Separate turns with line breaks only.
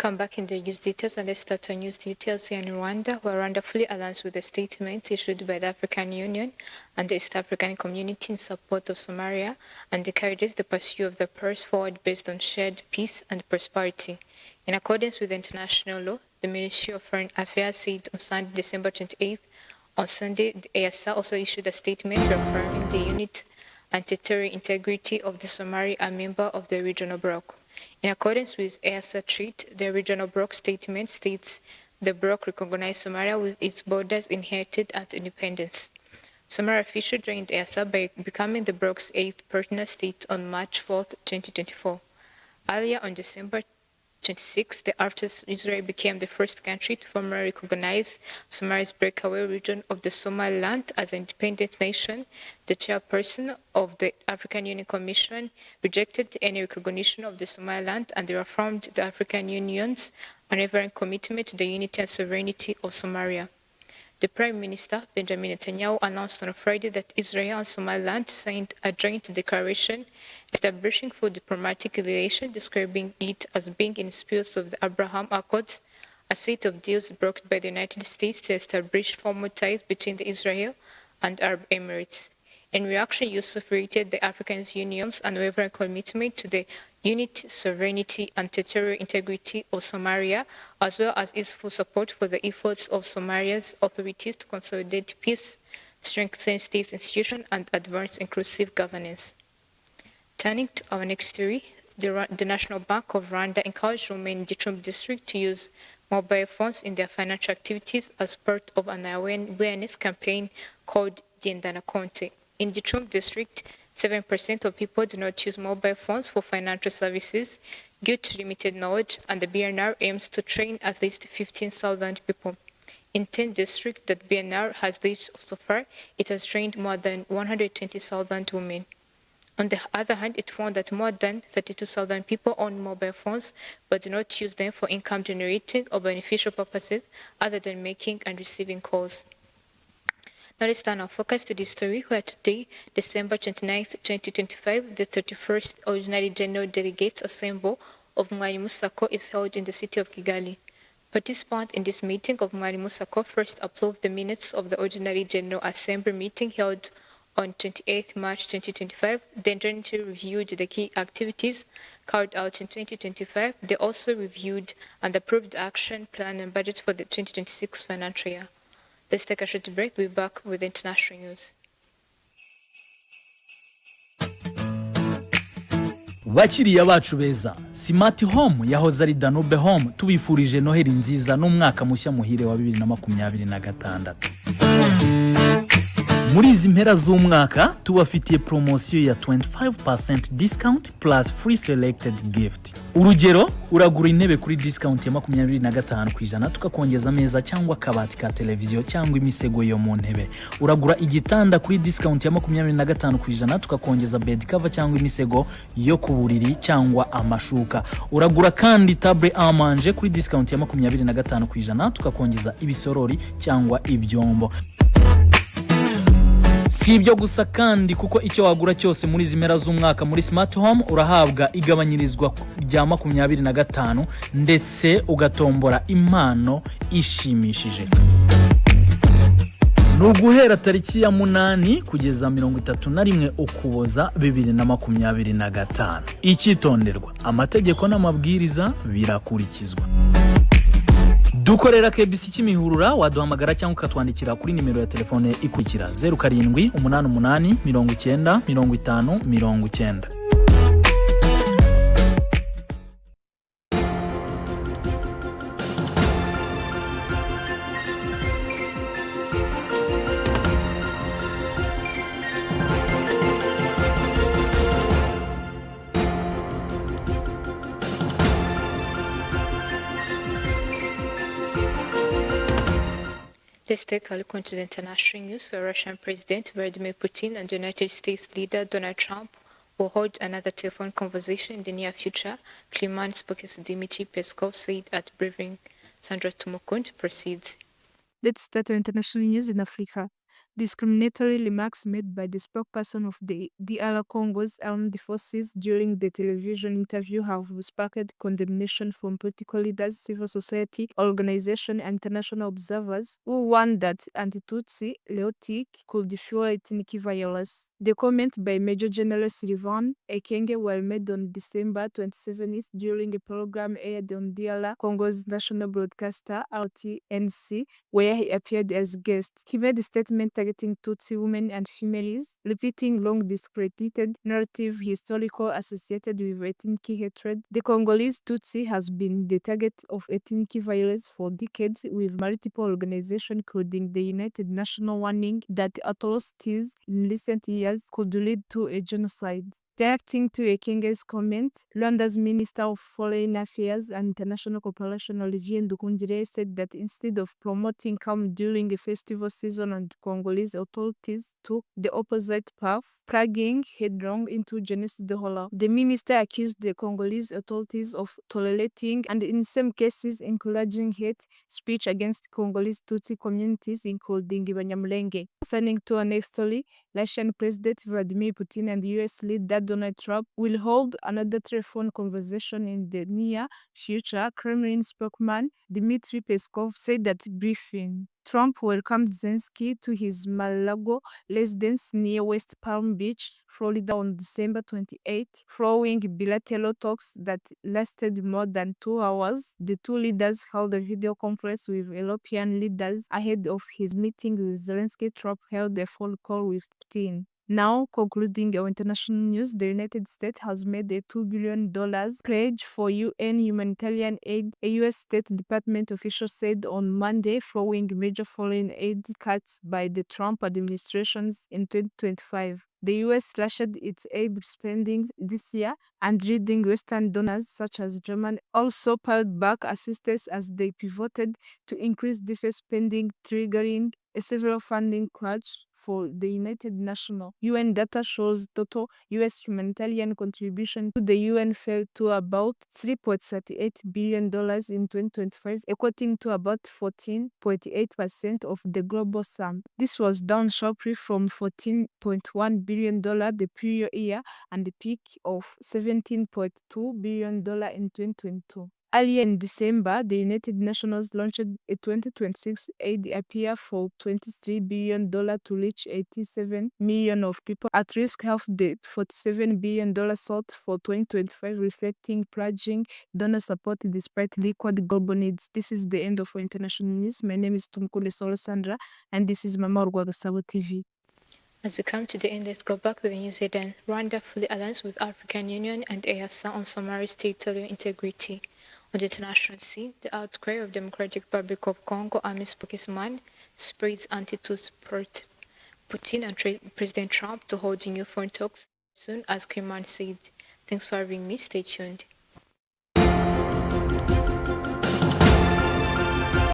Welcome back in the news details, and let's start our news details here in Rwanda, where Rwanda fully aligns with the statement issued by the African Union and the East African Community in support of Somalia and encourages the pursuit of the path forward based on shared peace and prosperity. In accordance with international law, the Ministry of Foreign Affairs said on Sunday, December 28th, on Sunday, the EASA also issued a statement reaffirming the unit and territorial integrity of the Somalia, a member of the regional bloc. In accordance with EASA treaty, the regional bloc statement states the bloc recognized Somalia with its borders inherited at independence. Somalia officially joined EASA by becoming the bloc's eighth partner state on March 4, 2024. Earlier on December 26, after Israel became the first country to formally recognize Somalia's breakaway region of the Somaliland as an independent nation, the chairperson of the African Union Commission rejected any recognition of the Somaliland and reaffirmed the African Union's unwavering commitment to the unity and sovereignty of Somalia. The Prime Minister, Benjamin Netanyahu, announced on Friday that Israel and Somaliland signed a joint declaration establishing full diplomatic relations, describing it as being in spirit of the Abraham Accords, a set of deals brokered by the United States to establish formal ties between Israel and Arab Emirates. In reaction, Yusuf rated the African Union's unwavering commitment to the unity, sovereignty, and territorial integrity of Somalia, as well as its full support for the efforts of Somalia's authorities to consolidate peace, strengthen state institutions, and advance inclusive governance. Turning to our next story, the National Bank of Rwanda encouraged women in the Trump district to use mobile phones in their financial activities as part of an awareness campaign called Gendana Konte. In the Trump district, 7% of people do not use mobile phones for financial services due to limited knowledge, and the BNR aims to train at least 15,000 people. In 10 districts that BNR has reached so far, it has trained more than 120,000 women. On the other hand, it found that more than 32,000 people own mobile phones but do not use them for income generating or beneficial purposes other than making and receiving calls. Now let's turn our focus to this story, where today, December 29th, 2025, the 31st Ordinary General Delegates Assembly of Musako is held in the city of Kigali. Participants in this meeting of Musako first approved the minutes of the Ordinary General Assembly meeting held on 28th March 2025, then jointly reviewed the key activities carried out in 2025. They also reviewed and approved the action plan and budget for the 2026 financial year. Let's take a short break. We'll be back with international news.
Bakiriya bacu beza, Smart Home yahoze ari Danube Home, tubifurije Noheli nziza n'umwaka mushya muhire wa 2026. Muri izi mpera z'umwaka tubafitiye promosiyo ya 25% discount plus free selected gift. Urugero, uragura intebe kuri discount ya 25% tukakongeza ameza cyangwa kabati ka televiziyo cyangwa imisego yo mu ntebe. Uragura igitanda kuri discount ya 25% tukakongeza bed cover cyangwa imisego yo ku buriri cyangwa amashuka. Uragura kandi table à manger kuri discount ya 25% tukakongeza ibisorori cyangwa ibyombo. Si ibyo gusa kandi kuko icyo wagura cyose muri zimera z'umwaka muri Smart Home urahabwa igabanyirizwa rya 25 ndetse ugatombora impano ishimishije. Nuguhera tariki ya 8 kugeza 31 Ukuboza 2025. Icyitonderwa, amategeko n'amabwiriza birakurikizwa. Dukorera KBC Kimihurura, waduhamagara cyangwa ukatwandikira kuri nimero ya telefone ikurikira 0788 90 50 90.
Let's take a look into the international news, where Russian President Vladimir Putin and United States leader Donald Trump will hold another telephone conversation in the near future, Kremlin spokesman Dmitry Peskov said at briefing. Sandra Tumukund proceeds.
Let's start our international news in Africa. discriminatory remarks made by the spokesperson of the DR Congo's armed forces during the television interview have sparked condemnation from political leaders, civil society organizations, and international observers who warned that anti-Tutsi rhetoric could fuel ethnic violence. The comment by Major General Sylvain Ekenge were made on December 27th during a program aired on DR Congo's national broadcaster RTNC, where he appeared as guest. He made a statement targeting Tutsi women and females, repeating long discredited narrative historical associated with ethnic hatred. The Congolese Tutsi has been the target of ethnic violence for decades, with multiple organizations, including the United Nations, warning that atrocities in recent years could lead to a genocide. Reacting to Ekenge's comment, Rwanda's Minister of Foreign Affairs and International Cooperation, Olivier Nduhungirehe, said that instead of promoting calm during the festival season, and Congolese authorities took the opposite path, plunging headlong into genocide horror. The minister accused the Congolese authorities of tolerating and in some cases encouraging hate speech against Congolese Tutsi communities, including Banyamulenge. Turning to our next story, Russian President Vladimir Putin and US leader Donald Trump will hold another telephone conversation in the near future, Kremlin spokesman Dmitry Peskov said at briefing. Trump welcomed Zelensky to his Mar-a-Lago residence near West Palm Beach, Florida on December 28, following bilateral talks that lasted more than 2 hours. The two leaders held a video conference with European leaders ahead of his meeting with Zelensky. Trump held a phone call with Putin. Now, concluding our international news, the United States has made a $2 billion pledge for UN humanitarian aid, a U.S. State Department official said on Monday, following major foreign aid cuts by the Trump administrations in 2025. The U.S. slashed its aid spending this year, and leading Western donors such as Germany also pulled back assistance as they pivoted to increase defense spending, triggering a severe funding crunch for the United Nations. UN data shows total U.S. humanitarian contribution to the UN fell to about $3.38 billion in 2025, equating to about 14.8% of the global sum. This was down sharply from $14.1 billion the previous year and the peak of $17.2 billion in 2022. Earlier in December, the United Nations launched a 2026 aid appeal for $23 billion to reach 87 million of people at risk, half the $47 billion sought for 2025, reflecting pledging donor support despite liquid global needs. This is the end of our international news. My name is Tumkule Sandra, and this is Mama Rwagasabo TV.
As we come to the end, let's go back with the news headline. Rwanda fully aligns with African Union and EAC on Somalia's territorial integrity. On the international scene, the outcry of Democratic Republic of Congo Army spokesman spreads Anti-Tutsi Putin and President Trump to hold new foreign talks soon, as Kremlin said. Thanks for having me. Stay tuned.